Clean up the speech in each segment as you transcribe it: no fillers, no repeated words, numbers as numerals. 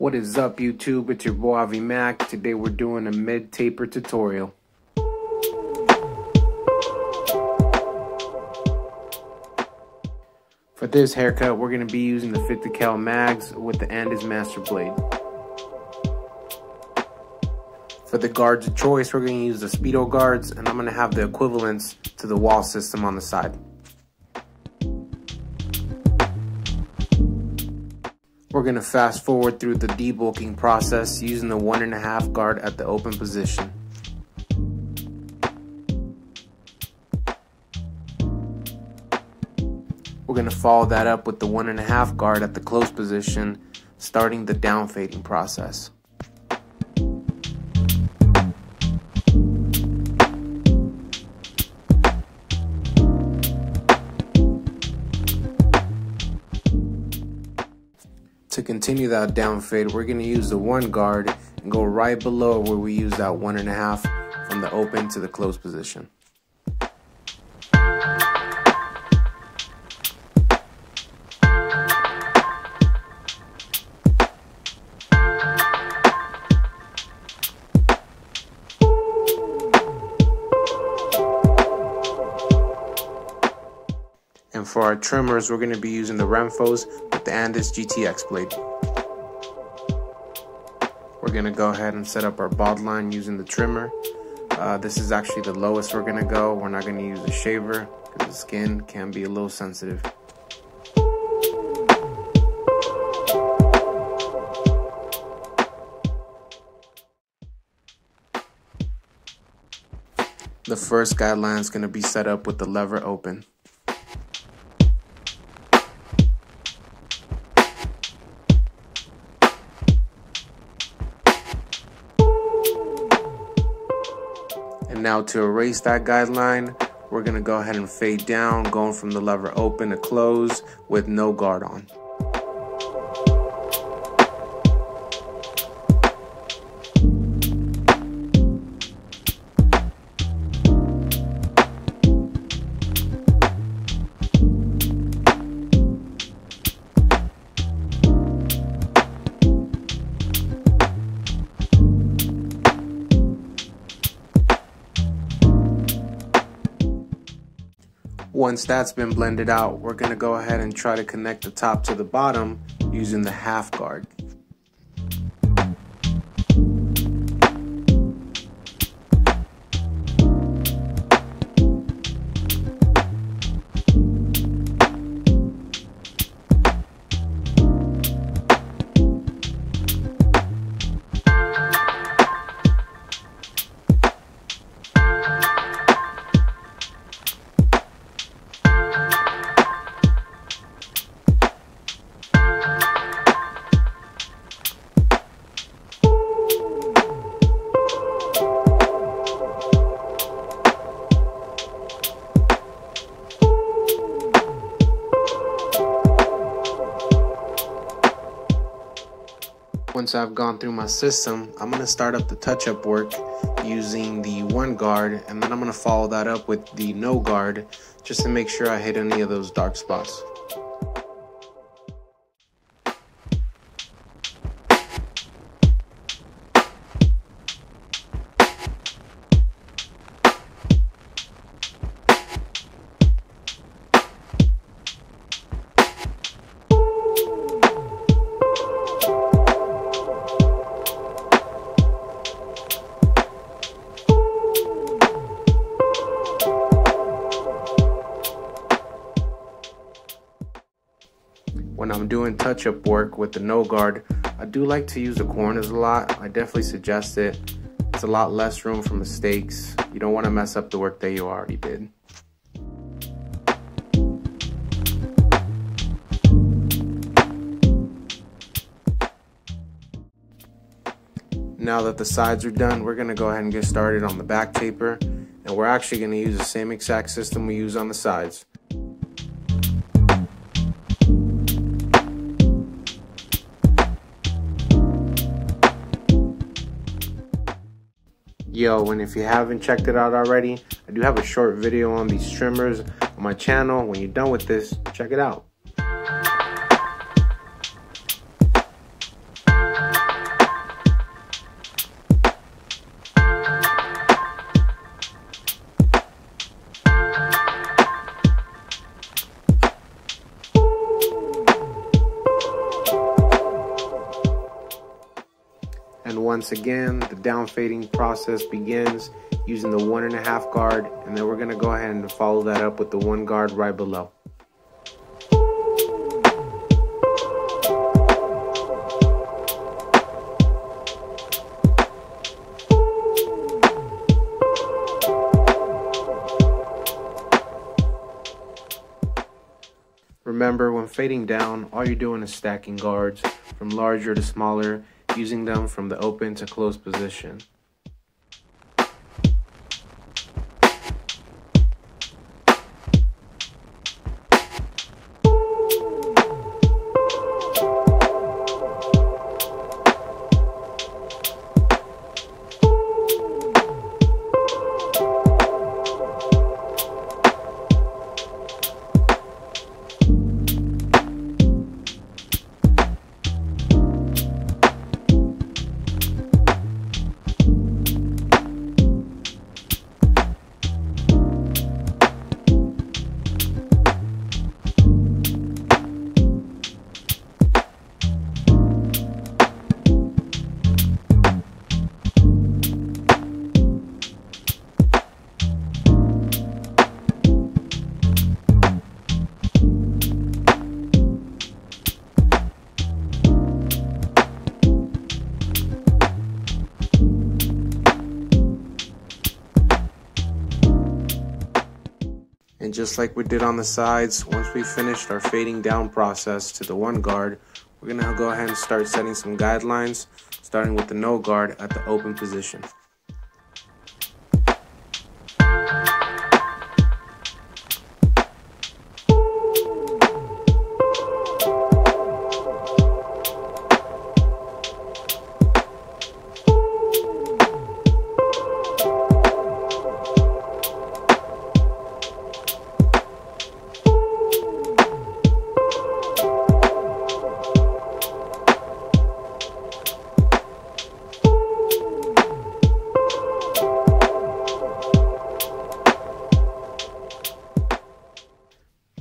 What is up, YouTube? It's your boy Avi Mac. Today we're doing a mid-taper tutorial. For this haircut, we're going to be using the 50 cal mags with the Andis Master Blade. For the guards of choice, we're going to use the Speedo guards, and I'm going to have the equivalents to the wall system on the side. We're going to fast forward through the debulking process using the 1.5 guard at the open position. We're going to follow that up with the 1.5 guard at the close position, starting the down fading process. To continue that down fade, we're going to use the 1 guard and go right below where we use that 1.5 from the open to the close position. And for our trimmers, we're going to be using the Renphos with the Andis GTX Blade. We're going to go ahead and set up our bald line using the trimmer. This is actually the lowest we're going to go. We're not going to use a shaver because the skin can be a little sensitive. The first guideline is going to be set up with the lever open. And now to erase that guideline, we're going to go ahead and fade down, going from the lever open to close with no guard on. Once that's been blended out, we're going to go ahead and try to connect the top to the bottom using the 1/2 guard. Once I've gone through my system, I'm going to start up the touch-up work using the 1 guard, and then I'm going to follow that up with the no guard just to make sure I hit any of those dark spots. When I'm doing touch-up work with the no guard, I do like to use the corners a lot. I definitely suggest it. It's a lot less room for mistakes. You don't want to mess up the work that you already did. Now that the sides are done, we're going to go ahead and get started on the back taper. And we're actually going to use the same exact system we use on the sides. Yo, and if you haven't checked it out already, I do have a short video on these trimmers on my channel. When you're done with this, check it out. once again, the down fading process begins using the 1.5 guard, and then we're going to go ahead and follow that up with the 1 guard right below. Remember, when fading down, all you're doing is stacking guards from larger to smaller, using them from the open to closed position. And just like we did on the sides, once we finished our fading down process to the 1 guard, we're going to go ahead and start setting some guidelines, starting with the no guard at the open position.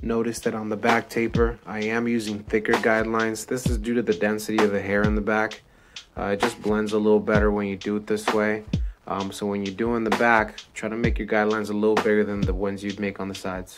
Notice that on the back taper, I am using thicker guidelines. This is due to the density of the hair in the back. It just blends a little better when you do it this way. So when you do in the back, try to make your guidelines a little bigger than the ones you'd make on the sides.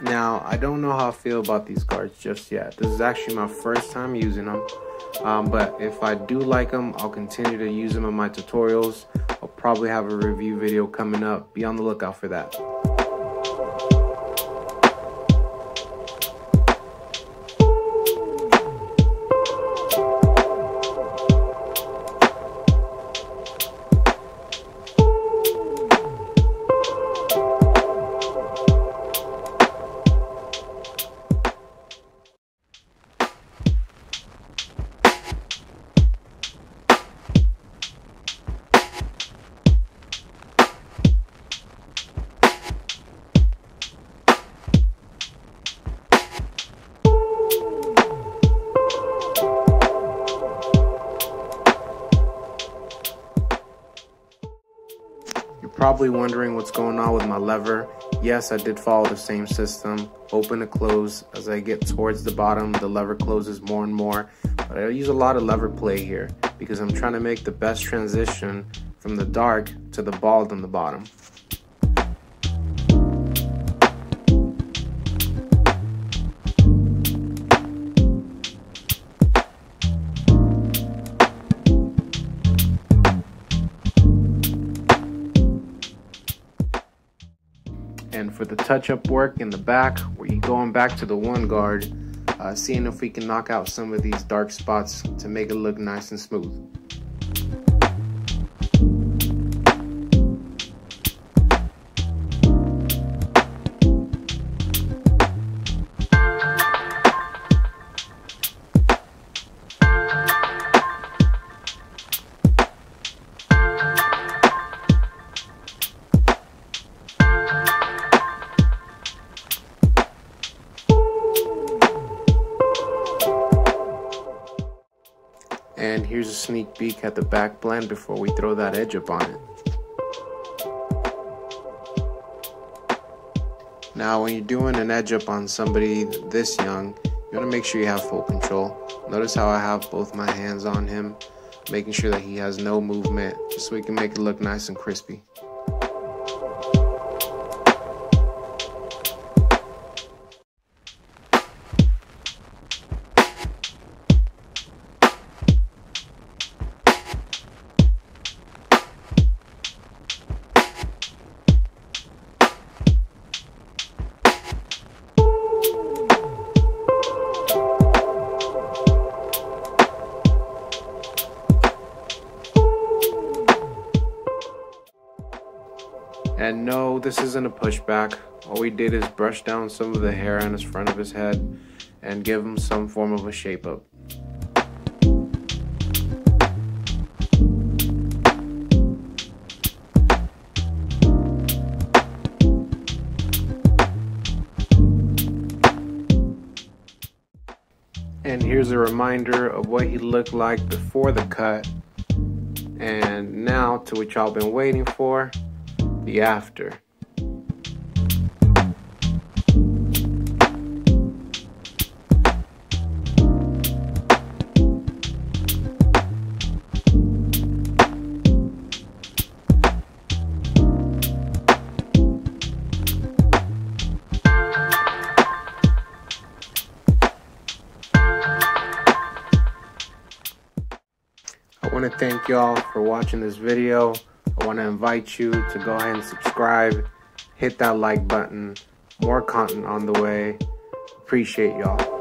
Now, I don't know how I feel about these guards just yet. This is actually my first time using them. But if I do like them, I'll continue to use them in my tutorials. I'll probably have a review video coming up. Be on the lookout for that. Probably wondering what's going on with my lever. Yes, I did follow the same system, open to close. As I get towards the bottom, the lever closes more and more. But I use a lot of lever play here because I'm trying to make the best transition from the dark to the bald on the bottom. for the touch-up work in the back, we're going back to the one guard, seeing if we can knock out some of these dark spots to make it look nice and smooth. And here's a sneak peek at the back blend before we throw that edge up on it. Now when you're doing an edge up on somebody this young, you want to make sure you have full control. Notice how I have both my hands on him, making sure that he has no movement, just so we can make it look nice and crispy. And no, this isn't a pushback. All we did is brush down some of the hair on his front of his head and give him some form of a shape up. And here's a reminder of what he looked like before the cut, and now to what y'all been waiting for, the after. I want to thank y'all for watching this video. I want to invite you to go ahead and subscribe, hit that like button, more content on the way. Appreciate y'all.